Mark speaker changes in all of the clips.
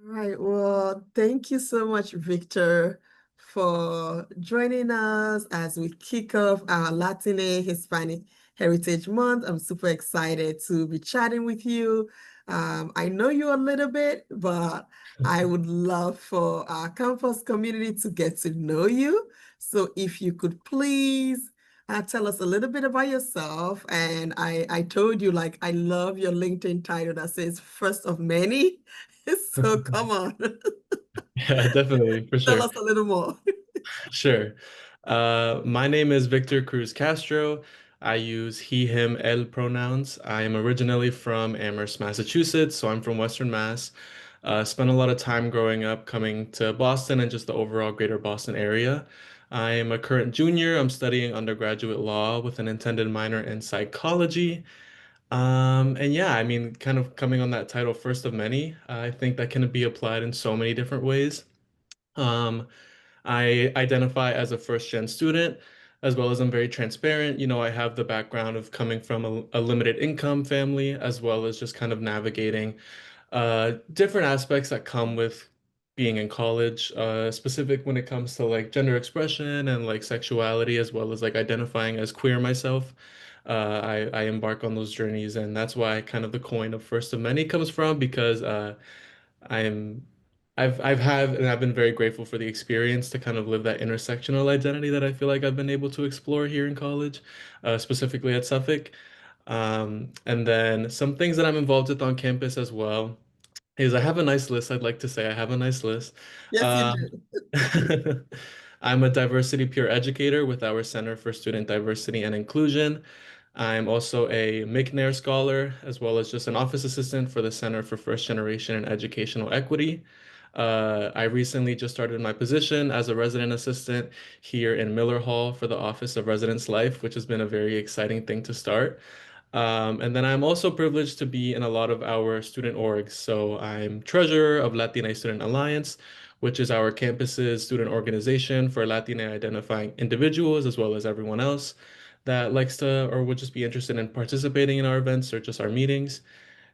Speaker 1: Right. Well, thank you so much, Victor, for joining us as we kick off our Latiné Hispanic Heritage Month. I'm super excited to be chatting with you. I know you a little bit, but I would love for our campus community to get to know you. So if you could please tell us a little bit about yourself. And I told you, like, I love your LinkedIn title that says first of many. So come on,
Speaker 2: Yeah, definitely, for
Speaker 1: tell
Speaker 2: sure.
Speaker 1: us a little more.
Speaker 2: Sure. My name is Victor-Cruz Castro. I use he, him, él pronouns. I am originally from Amherst, Massachusetts, so I'm from Western Mass. Spent a lot of time growing up coming to Boston and just the overall greater Boston area. I am a current junior. I'm studying undergraduate law with an intended minor in psychology. And yeah, I mean, kind of coming on that title, first of many, I think that can be applied in so many different ways. Um, I identify as a first gen student, as well as I'm very transparent. You know, I have the background of coming from a limited income family, as well as just kind of navigating different aspects that come with being in college, specific when it comes to like gender expression and like sexuality, as well as like identifying as queer myself. I embark on those journeys, and that's why kind of the coin of first of many comes from because I'm I've had and I've been very grateful for the experience to kind of live that intersectional identity that I feel like I've been able to explore here in college, specifically at Suffolk. And then some things that I'm involved with on campus as well is I have a nice list. I'd like to say I have a nice list.
Speaker 1: Yes, you
Speaker 2: Um,
Speaker 1: do.
Speaker 2: I'm a diversity peer educator with our Center for Student Diversity and Inclusion. I'm also a McNair Scholar, as well as just an office assistant for the Center for First Generation and Educational Equity. I recently just started my position as a resident assistant here in Miller Hall for the Office of Residence Life, which has been a very exciting thing to start. And then I'm also privileged to be in a lot of our student orgs. So I'm treasurer of Latiné Student Alliance, which is our campus's student organization for Latiné identifying individuals as well as everyone else that likes to or would just be interested in participating in our events or just our meetings.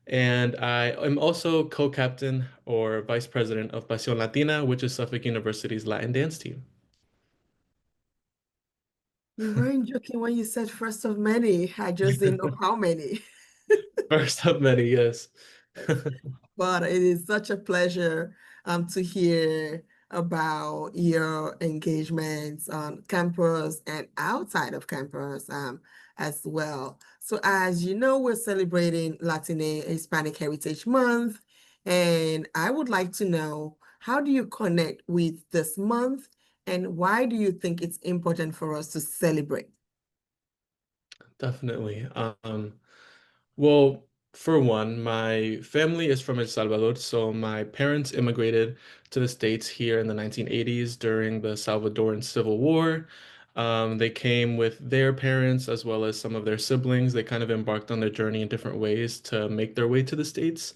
Speaker 2: And I am also co-captain or vice president of Pasión Latina, which is Suffolk University's Latin dance team.
Speaker 1: You weren't joking when you said first of many. I just didn't know how many.
Speaker 2: First of many, yes.
Speaker 1: But it is such a pleasure to hear about your engagements on campus and outside of campus as well. So as you know, we're celebrating Latine Hispanic Heritage Month, and I would like to know, how do you connect with this month, and why do you think it's important for us to celebrate?
Speaker 2: Definitely. Well, for one, my family is from El Salvador, so my parents immigrated to the States here in the 1980s during the Salvadoran Civil War. They came with their parents as well as some of their siblings. They kind of embarked on their journey in different ways to make their way to the States.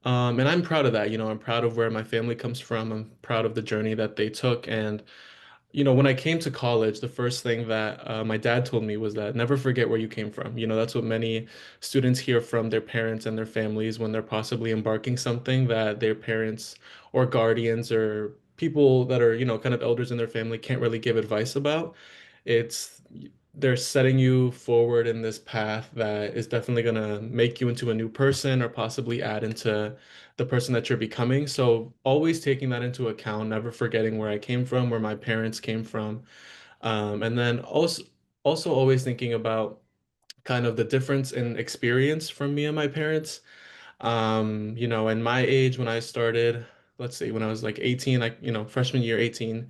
Speaker 2: And I'm proud of that. You know, I'm proud of where my family comes from. I'm proud of the journey that they took. And when I came to college, the first thing that my dad told me was that never forget where you came from. You know, that's what many students hear from their parents and their families when they're possibly embarking something that their parents or guardians or people that are, kind of elders in their family can't really give advice about. It's they're setting you forward in this path that is definitely going to make you into a new person or possibly add into the person that you're becoming. So always taking that into account, never forgetting where I came from, where my parents came from, and then also always thinking about kind of the difference in experience from me and my parents. In my age when I started, let's say when I was like 18, like, freshman year 18,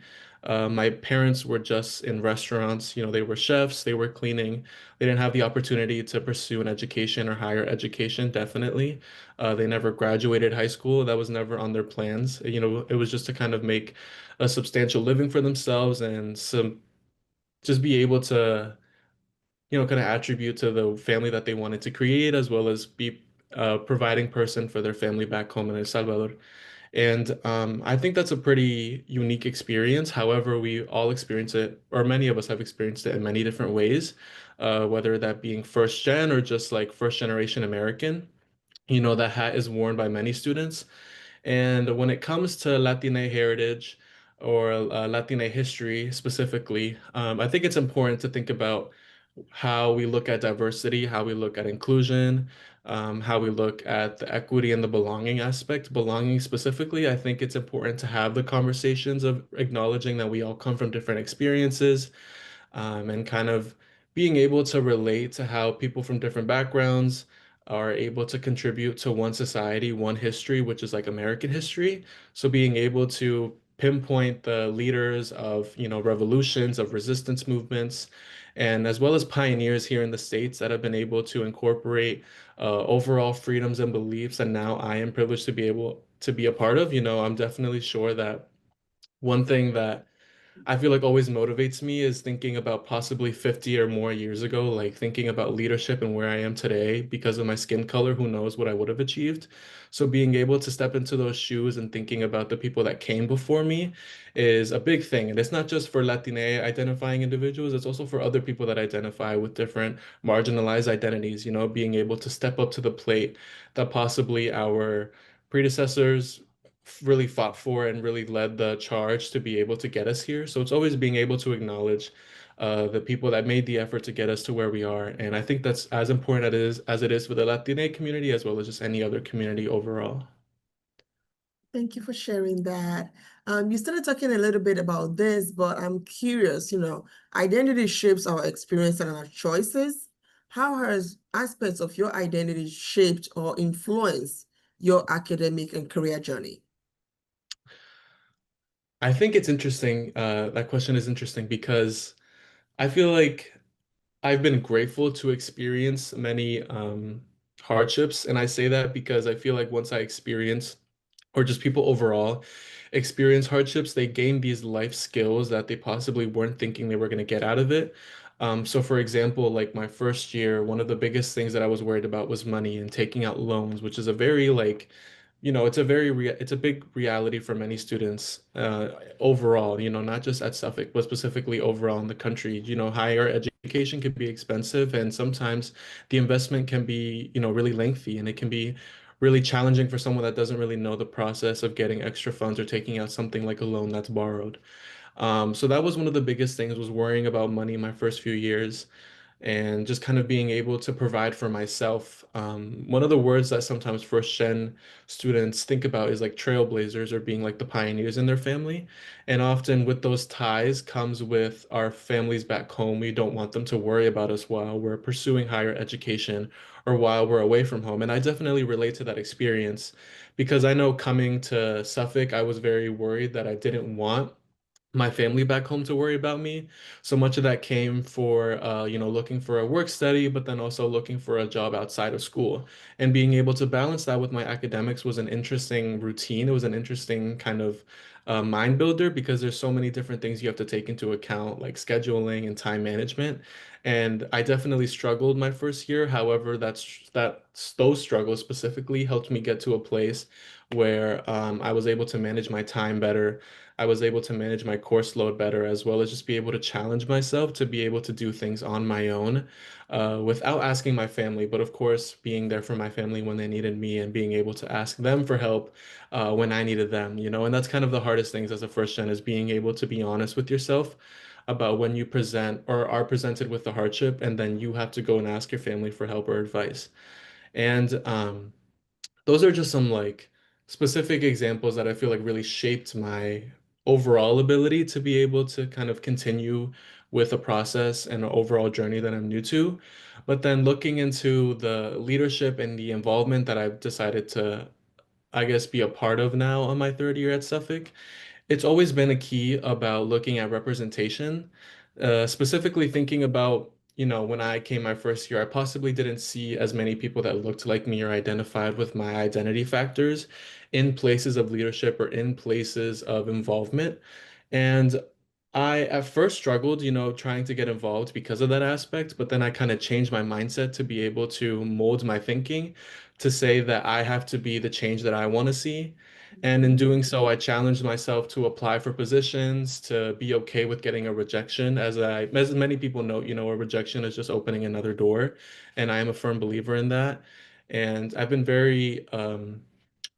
Speaker 2: my parents were just in restaurants, they were chefs, they were cleaning. They didn't have the opportunity to pursue an education or higher education, definitely. They never graduated high school. That was never on their plans. It was just to kind of make a substantial living for themselves and some just be able to kind of attribute to the family that they wanted to create, as well as be a providing person for their family back home in El Salvador. And I think that's a pretty unique experience. However, we all experience it, or many of us have experienced it in many different ways, whether that being first gen or just like first generation American. That hat is worn by many students. And when it comes to Latine heritage or Latine history specifically, I think it's important to think about how we look at diversity, how we look at inclusion, how we look at the equity and the belonging aspect. Belonging specifically, I think it's important to have the conversations of acknowledging that we all come from different experiences, and kind of being able to relate to how people from different backgrounds are able to contribute to one society, one history, which is like American history. So being able to pinpoint the leaders of, revolutions, of resistance movements, and as well as pioneers here in the States that have been able to incorporate overall freedoms and beliefs. And now I am privileged to be able to be a part of. I'm definitely sure that one thing that I feel like always motivates me is thinking about possibly 50 or more years ago, like thinking about leadership and where I am today because of my skin color, who knows what I would have achieved. So being able to step into those shoes and thinking about the people that came before me is a big thing. And it's not just for Latine identifying individuals, it's also for other people that identify with different marginalized identities, being able to step up to the plate that possibly our predecessors really fought for and really led the charge to be able to get us here. So it's always being able to acknowledge the people that made the effort to get us to where we are. And I think that's as important as it is for the Latine community as well as just any other community overall.
Speaker 1: Thank you for sharing that. You started talking a little bit about this, but I'm curious, identity shapes our experience and our choices. How has aspects of your identity shaped or influenced your academic and career journey?
Speaker 2: I think it's interesting. That question is interesting because I feel like I've been grateful to experience many hardships. And I say that because I feel like once I experience, or just people overall, experience hardships, they gain these life skills that they possibly weren't thinking they were going to get out of it. So, for example, like my first year, one of the biggest things that I was worried about was money and taking out loans, which is a very like, it's a big reality for many students overall, not just at Suffolk, but specifically overall in the country. Higher education can be expensive, and sometimes the investment can be, really lengthy, and it can be really challenging for someone that doesn't really know the process of getting extra funds or taking out something like a loan that's borrowed. So that was one of the biggest things was worrying about money my first few years and just kind of being able to provide for myself. One of the words that sometimes first gen students think about is like trailblazers or being like the pioneers in their family. And often with those ties comes with our families back home. We don't want them to worry about us while we're pursuing higher education or while we're away from home. And I definitely relate to that experience because I know coming to Suffolk, I was very worried that I didn't want my family back home to worry about me. So much of that came for looking for a work study, but then also looking for a job outside of school. And being able to balance that with my academics was an interesting routine. It was an interesting kind of mind builder because there's so many different things you have to take into account, like scheduling and time management. And I definitely struggled my first year. However, those struggles specifically helped me get to a place where I was able to manage my time better. I was able to manage my course load better, as well as just be able to challenge myself to be able to do things on my own without asking my family. But of course, being there for my family when they needed me and being able to ask them for help when I needed them, and that's kind of the hardest things as a first gen is being able to be honest with yourself about when you present or are presented with the hardship, and then you have to go and ask your family for help or advice. And those are just some like specific examples that I feel like really shaped my overall ability to be able to kind of continue with a process and an overall journey that I'm new to. But then looking into the leadership and the involvement that I've decided to, I guess, be a part of now on my third year at Suffolk, it's always been a key about looking at representation, specifically thinking about, when I came my first year, I possibly didn't see as many people that looked like me or identified with my identity factors in places of leadership or in places of involvement. And I at first struggled, trying to get involved because of that aspect, but then I kind of changed my mindset to be able to mold my thinking to say that I have to be the change that I want to see. And in doing so, I challenged myself to apply for positions, to be okay with getting a rejection. As many people know, a rejection is just opening another door, and I am a firm believer in that. And I've been very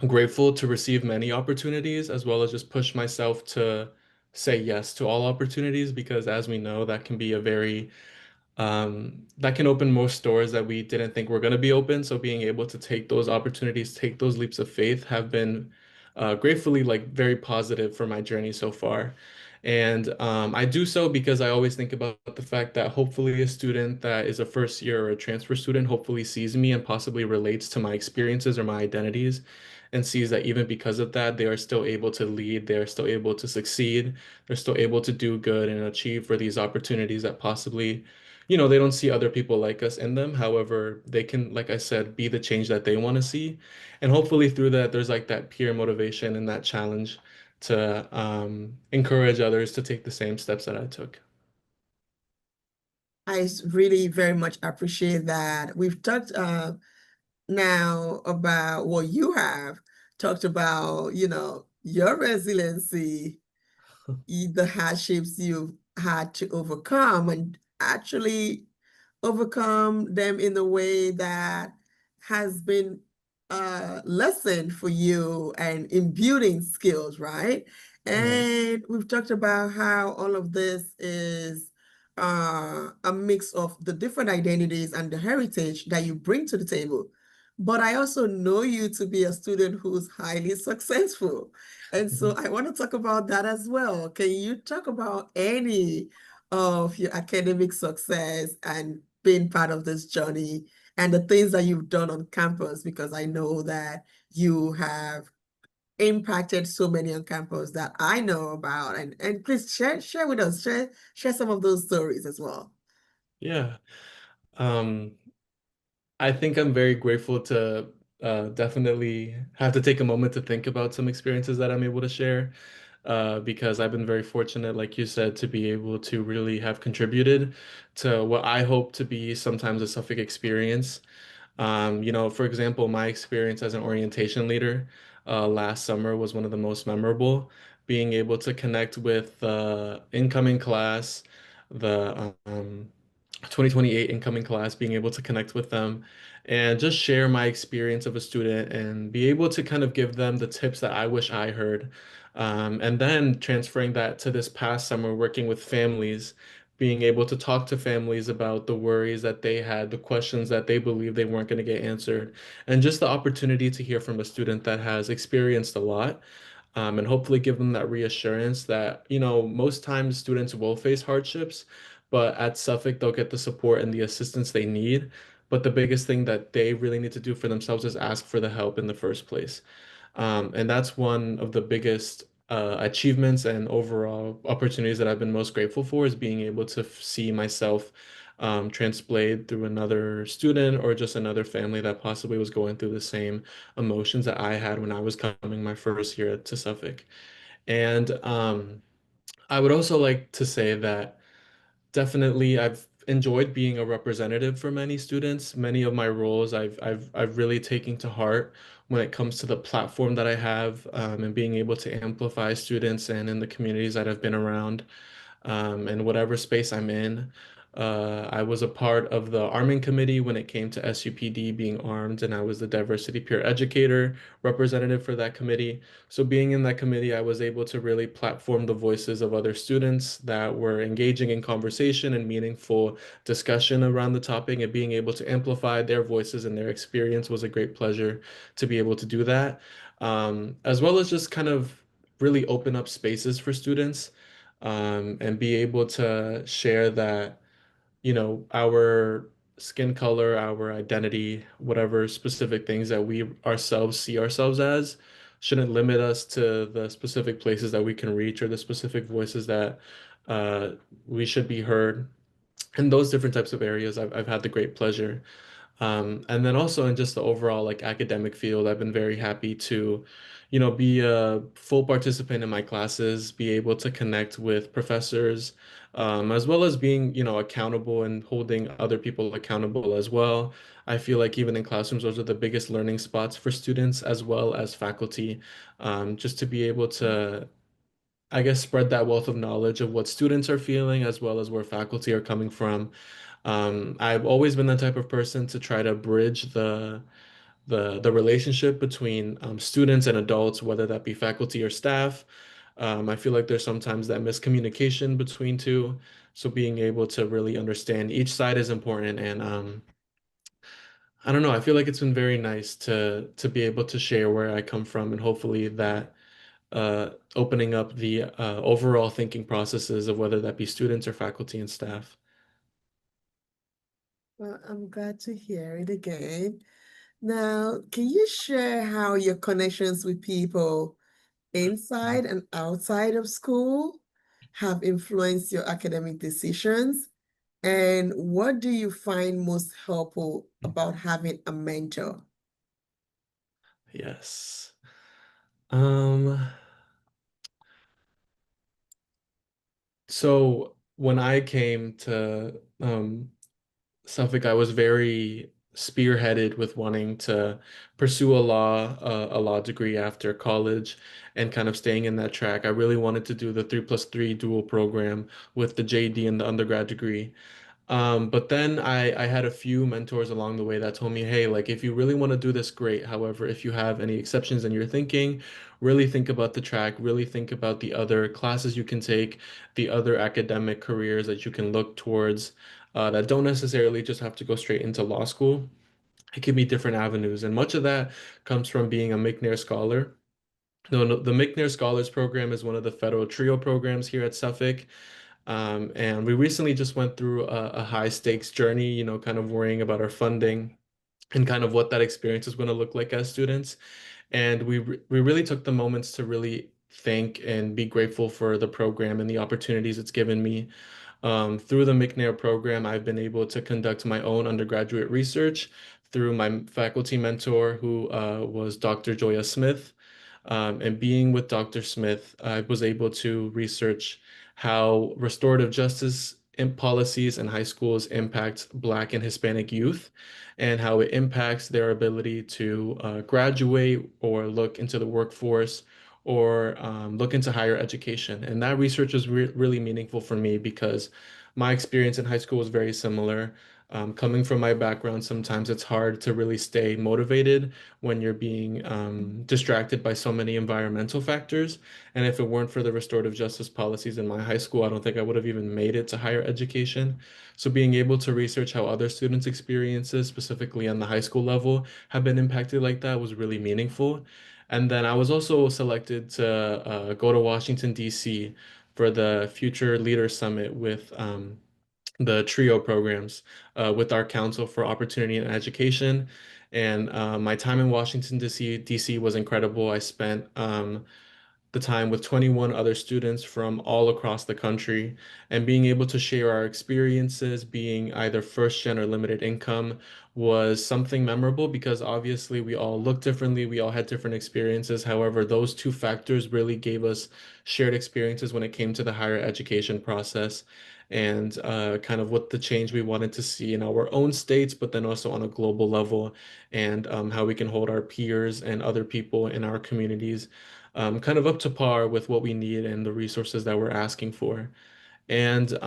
Speaker 2: grateful to receive many opportunities as well as just push myself to say yes to all opportunities because as we know, that can be a very that can open most doors that we didn't think were going to be open. So being able to take those opportunities, take those leaps of faith have been gratefully like very positive for my journey so far. And I do so because I always think about the fact that hopefully a student that is a first year or a transfer student hopefully sees me and possibly relates to my experiences or my identities and sees that even because of that, they are still able to lead, they are still able to succeed, they're still able to do good and achieve for these opportunities that possibly they don't see other people like us in them. However, they can, like I said, be the change that they want to see. And hopefully through that, there's like that peer motivation and that challenge to encourage others to take the same steps that I took.
Speaker 1: Really very much appreciate that. We've talked now about what you have talked about, your resiliency, the hardships you've had to overcome, and actually overcome them in a way that has been a lesson for you and in building skills, right?
Speaker 2: Right.
Speaker 1: And we've talked about how all of this is a mix of the different identities and the heritage that you bring to the table. But I also know you to be a student who's highly successful. And so I want to talk about that as well. Can you talk about any of your academic success and being part of this journey and the things that you've done on campus? Because I know that you have impacted so many on campus that I know about. And please share with us, share some of those stories as well.
Speaker 2: Yeah. Um, I think I'm very grateful to definitely have to take a moment to think about some experiences that I'm able to share because I've been very fortunate, like you said, to be able to really have contributed to what I hope to be sometimes a Suffolk experience. For example, my experience as an orientation leader last summer was one of the most memorable. Being able to connect with the incoming class, the 2028 incoming class, being able to connect with them and just share my experience of a student and be able to kind of give them the tips that I wish I heard. And then transferring that to this past summer, working with families, being able to talk to families about the worries that they had, the questions that they believed they weren't going to get answered, and just the opportunity to hear from a student that has experienced a lot and hopefully give them that reassurance that, most times students will face hardships, but at Suffolk, they'll get the support and the assistance they need. But the biggest thing that they really need to do for themselves is ask for the help in the first place. And that's one of the biggest achievements and overall opportunities that I've been most grateful for is being able to see myself transplayed through another student or just another family that possibly was going through the same emotions that I had when I was coming my first year to Suffolk. And I would also like to say that definitely I've enjoyed being a representative for many students. Many of my roles I've really taken to heart when it comes to the platform that I have and being able to amplify students and in the communities that I've been around and whatever space I'm in. I was a part of the arming committee when it came to SUPD being armed, and I was the Diversity Peer Educator representative for that committee. So, being in that committee, I was able to really platform the voices of other students that were engaging in conversation and meaningful discussion around the topic, and being able to amplify their voices and their experience was a great pleasure to be able to do that, as well as just kind of really open up spaces for students and be able to share that, our skin color, our identity, whatever specific things that we ourselves see ourselves as, shouldn't limit us to the specific places that we can reach or the specific voices that uh, we should be heard. In those different types of areas, I've had the great pleasure and then also in just the overall like academic field, I've been very happy to, be a full participant in my classes, be able to connect with professors, as well as being, accountable and holding other people accountable as well. I feel like even in classrooms, those are the biggest learning spots for students as well as faculty, just to be able to, I guess, spread that wealth of knowledge of what students are feeling as well as where faculty are coming from. I've always been the type of person to try to bridge the relationship between students and adults, whether that be faculty or staff. I feel like there's sometimes that miscommunication between two. So being able to really understand each side is important. And I don't know, I feel like it's been very nice to be able to share where I come from, and hopefully that opening up the overall thinking processes of whether that be students or faculty and staff.
Speaker 1: Well, I'm glad to hear it again. Now, can you share how your connections with people inside and outside of school have influenced your academic decisions? And what do you find most helpful about having a mentor?
Speaker 2: Yes. Um, so when I came to Suffolk, I was very spearheaded with wanting to pursue a law degree after college and kind of staying in that track. I really wanted to do the 3+3 dual program with the JD and the undergrad degree. But then I had a few mentors along the way that told me, hey, like if you really want to do this, great. However, if you have any exceptions in your thinking, really think about the track, really think about the other classes you can take, the other academic careers that you can look towards, that don't necessarily just have to go straight into law school. It can be different avenues. And much of that comes from being a McNair Scholar. No, the McNair Scholars Program is one of the federal TRIO programs here at Suffolk. And we recently just went through a high stakes journey, you know, kind of worrying about our funding and kind of what that experience is going to look like as students. And we really took the moments to really thank and be grateful for the program and the opportunities it's given me. Through the McNair program, I've been able to conduct my own undergraduate research through my faculty mentor, who was Dr. Joya Smith. And being with Dr. Smith, I was able to research how restorative justice policies in high schools impact Black and Hispanic youth, and how it impacts their ability to graduate or look into the workforce or look into higher education. And that research was really meaningful for me because my experience in high school was very similar. Coming from my background, sometimes it's hard to really stay motivated when you're being distracted by so many environmental factors. And if it weren't for the restorative justice policies in my high school, I don't think I would have even made it to higher education. So being able to research how other students' experiences, specifically on the high school level, have been impacted like that was really meaningful. And then I was also selected to go to Washington, D.C. for the Future Leader Summit with the TRIO programs with our Council for Opportunity and Education. And my time in Washington, D.C. was incredible. I spent the time with 21 other students from all across the country, and being able to share our experiences, being either first gen or limited income, was something memorable because obviously we all look differently, we all had different experiences. However, those two factors really gave us shared experiences when it came to the higher education process and kind of what the change we wanted to see in our own states, but then also on a global level, and how we can hold our peers and other people in our communities kind of up to par with what we need and the resources that we're asking for. And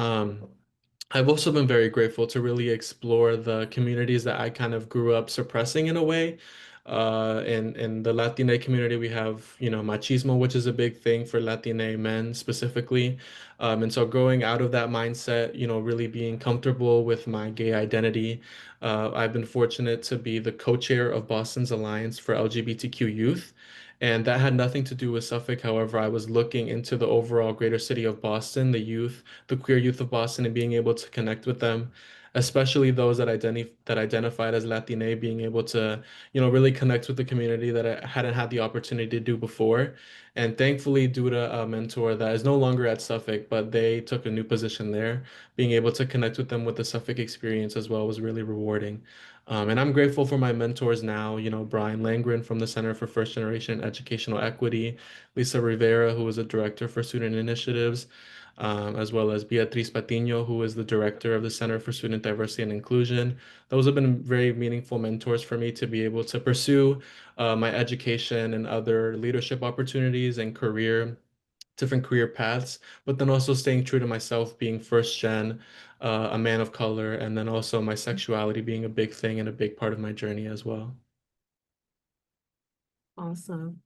Speaker 2: I've also been very grateful to really explore the communities that I kind of grew up suppressing in a way. In the Latinx community, we have, you know, machismo, which is a big thing for Latinx men specifically. And so growing out of that mindset, you know, really being comfortable with my gay identity, I've been fortunate to be the co-chair of Boston's Alliance for LGBTQ Youth. And that had nothing to do with Suffolk. However, I was looking into the overall greater city of Boston, the queer youth of Boston, and being able to connect with them, especially those that identified as Latine, being able to, you know, really connect with the community that I hadn't had the opportunity to do before. And thankfully, due to a mentor that is no longer at Suffolk, but they took a new position there, being able to connect with them with the Suffolk experience as well was really rewarding. And I'm grateful for my mentors now, you know, Brian Langren from the Center for First Generation Educational Equity, Lisa Rivera, who is a director for student initiatives, as well as Beatriz Patiño, who is the director of the Center for Student Diversity and Inclusion. Those have been very meaningful mentors for me to be able to pursue my education and other leadership opportunities and different career paths, but then also staying true to myself, being first gen, a man of color, and then also my sexuality being a big thing and a big part of my journey as well.
Speaker 1: Awesome.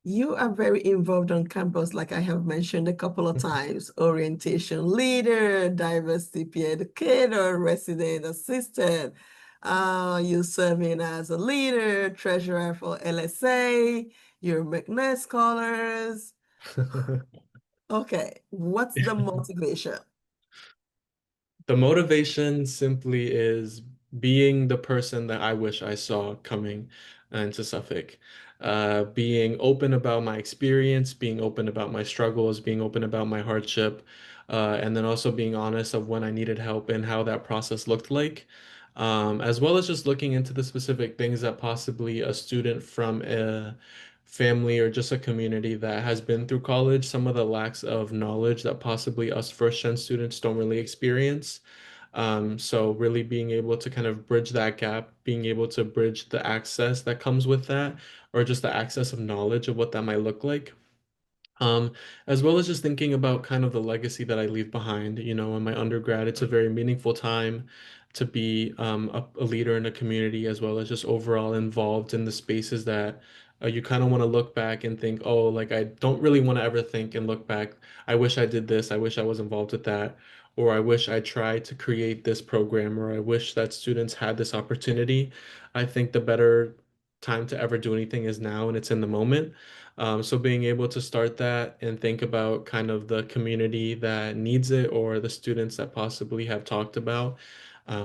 Speaker 1: You are very involved on campus, like I have mentioned a couple of times, orientation leader, diversity peer educator, resident assistant. You serving as a leader, treasurer for LSA, you're McNair Scholars. Okay, what's the motivation?
Speaker 2: The motivation simply is being the person that I wish I saw coming into Suffolk. Being open about my experience, being open about my struggles, being open about my hardship, and then also being honest of when I needed help and how that process looked like. As well as just looking into the specific things that possibly a student from a family or just a community that has been through college, some of the lacks of knowledge that possibly us first-gen students don't really experience. So really being able to kind of bridge that gap, being able to bridge the access that comes with that, or just the access of knowledge of what that might look like. As well as just thinking about kind of the legacy that I leave behind. You know, in my undergrad, it's a very meaningful time to be a leader in a community, as well as just overall involved in the spaces that you kind of want to look back and think, oh, like I don't really want to ever think and look back. I wish I did this. I wish I was involved with that. Or I wish I tried to create this program, or I wish that students had this opportunity. I think the better time to ever do anything is now, and it's in the moment. So being able to start that and think about kind of the community that needs it or the students that possibly have talked about,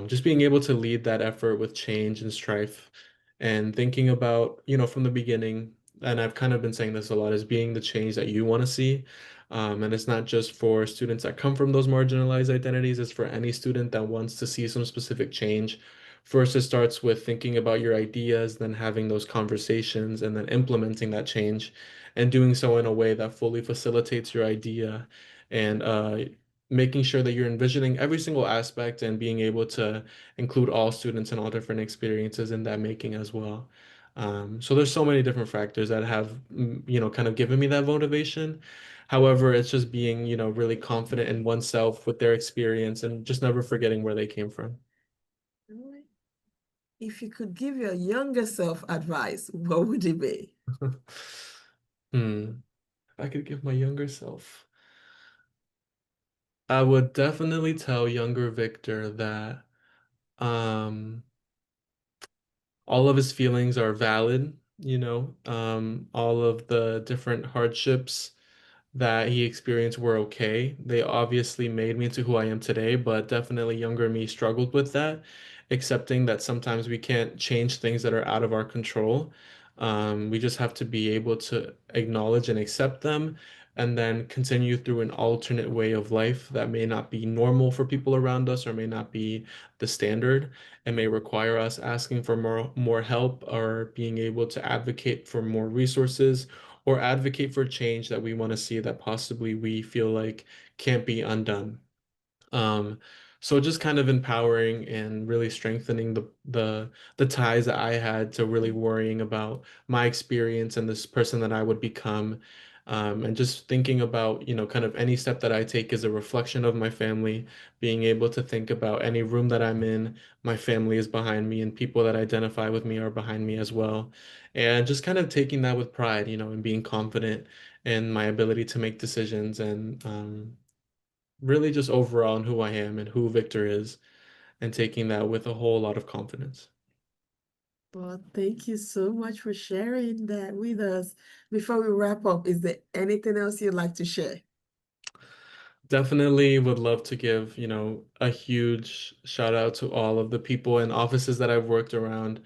Speaker 2: just being able to lead that effort with change and strife and thinking about, you know, from the beginning, and I've kind of been saying this a lot, is being the change that you want to see. And it's not just for students that come from those marginalized identities, it's for any student that wants to see some specific change. First, it starts with thinking about your ideas, then having those conversations, and then implementing that change and doing so in a way that fully facilitates your idea and making sure that you're envisioning every single aspect and being able to include all students and all different experiences in that making as well. So there's so many different factors that have, you know, kind of given me that motivation. However, it's just being, you know, really confident in oneself with their experience and just never forgetting where they came from.
Speaker 1: If you could give your younger self advice, what would it be?
Speaker 2: Hmm. If I could give my younger self, I would definitely tell younger Victor that um, all of his feelings are valid, you know, all of the different hardships that he experienced were okay. They obviously made me into who I am today, but definitely younger me struggled with that, accepting that sometimes we can't change things that are out of our control. We just have to be able to acknowledge and accept them and then continue through an alternate way of life that may not be normal for people around us or may not be the standard and may require us asking for more help or being able to advocate for more resources or advocate for change that we want to see that possibly we feel like can't be undone. Um, so just kind of empowering and really strengthening the ties that I had to really worrying about my experience and this person that I would become. And just thinking about, you know, kind of any step that I take is a reflection of my family, being able to think about any room that I'm in, my family is behind me, and people that identify with me are behind me as well. And just kind of taking that with pride, you know, and being confident in my ability to make decisions and really just overall on who I am and who Victor is, and taking that with a whole lot of confidence.
Speaker 1: Well, thank you so much for sharing that with us. Before we wrap up, is there anything else you'd like to share?
Speaker 2: Definitely would love to give, you know, a huge shout out to all of the people and offices that I've worked around,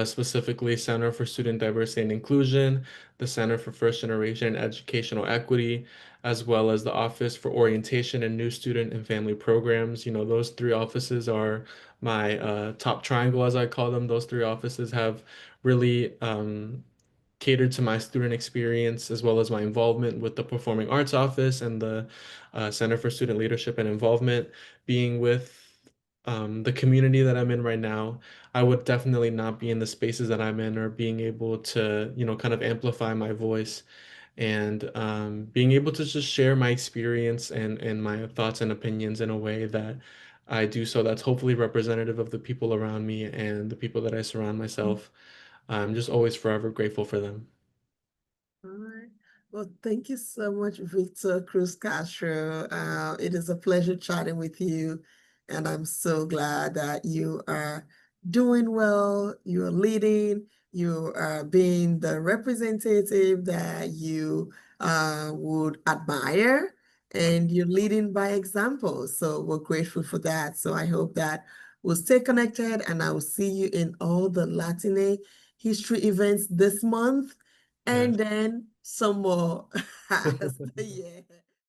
Speaker 2: specifically Center for Student Diversity and Inclusion, the Center for First Generation Educational Equity, as well as the Office for Orientation and New Student and Family Programs. You know, those three offices are my top triangle, as I call them. Those three offices have really catered to my student experience as well as my involvement with the Performing Arts Office and the Center for Student Leadership and Involvement. Being with the community that I'm in right now, I would definitely not be in the spaces that I'm in or being able to, you know, kind of amplify my voice and being able to just share my experience and my thoughts and opinions in a way that I do so that's hopefully representative of the people around me and the people that I surround myself. I'm just always forever grateful for them.
Speaker 1: All right. Well, thank you so much, Victor-Cruz Castro. It is a pleasure chatting with you, and I'm so glad that you are doing well, you are leading, you are being the representative that you would admire, and you're leading by example. So we're grateful for that. So I hope that we'll stay connected, and I will see you in all the Latine history events this month
Speaker 2: Yes.
Speaker 1: and then some more. Yeah.